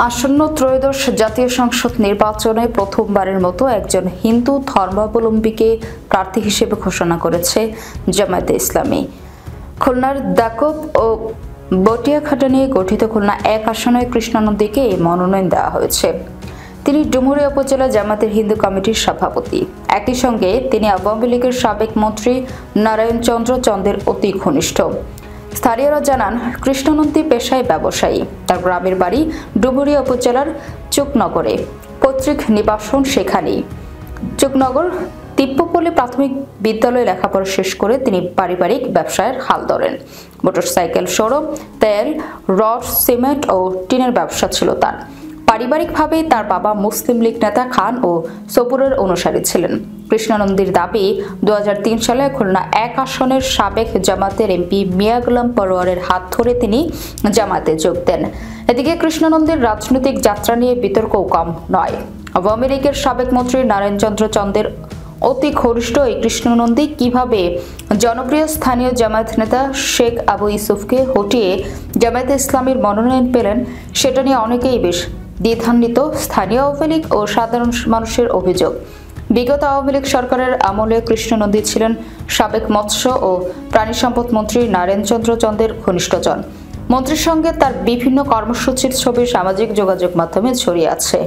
আসন্ন ত্রয়োদশ জাতীয় সংসদ নির্বাচনে প্রথমবারের মতো একজন হিন্দু ধর্মাবলম্বীকে প্রার্থী হিসেবে ঘোষণা করেছে জামায়াতে ইসলামী। খুলনার দাকব ও বটিয়াখাটা নিয়ে গঠিত খুলনা ১ আসনে কৃষ্ণনন্দীকে এই মনোনয়ন দেওয়া হয়েছে। তিনি ডুমুরিয়া উপজেলা জামায়াতের হিন্দু কমিটির সভাপতি। একই সঙ্গে তিনি আওয়ামী লীগের সাবেক মন্ত্রী নারায়ণ চন্দ্র চন্দের অতি ঘনিষ্ঠ। স্থানীয়রা জানান, কৃষ্ণনন্দী পেশায় ব্যবসায়ী। তার গ্রামের বাড়ি ডুমুরিয়া উপজেলার চুকনগরে, পৈতৃক নিবাসন সেখানেই। চুকনগর তিপ্পপল্লী প্রাথমিক বিদ্যালয়ে লেখাপড়া শেষ করে তিনি পারিবারিক ব্যবসায়ের হাল ধরেন। মোটরসাইকেল শোরুম, তেল, রড, সিমেন্ট ও টিনের ব্যবসা ছিল তার। পারিবারিকভাবেই তার বাবা মুসলিম লীগ নেতা খান ও সপুরের অনুসারী ছিলেন। কৃষ্ণনন্দীর দাবি, ২০০৩ সালে খুলনা ১ আসনের সাবেক জামাতের এমপি মিয়া গোলাম পরোয়ারের হাত ধরে তিনি জামাতে যোগ দেন। এদিকে কৃষ্ণনন্দীর রাজনৈতিক যাত্রা নিয়ে বিতর্কও কম নয়। আওয়ামী লীগের সাবেক মন্ত্রী নারায়ণ চন্দ্র চন্দের অতি ঘনিষ্ঠ এই কৃষ্ণনন্দী কিভাবে জনপ্রিয় স্থানীয় জামায়াত নেতা শেখ আবু ইউসুফকে হটিয়ে জামায়াতে ইসলামীর মনোনয়ন পেলেন, সেটা নিয়ে অনেকেই বেশ দ্বিধান্বিত। স্থানীয় আওয়ামী লীগ ও সাধারণ মানুষের অভিযোগ, বিগত আওয়ামী লীগ সরকারের আমলে কৃষ্ণনন্দী ছিলেন সাবেক মৎস্য ও প্রাণী সম্পদ মন্ত্রী নারায়ণ চন্দ্র চন্দের ঘনিষ্ঠজন। মন্ত্রীর সঙ্গে তার বিভিন্ন কর্মসূচির ছবি সামাজিক যোগাযোগ মাধ্যমে ছড়িয়ে আছে।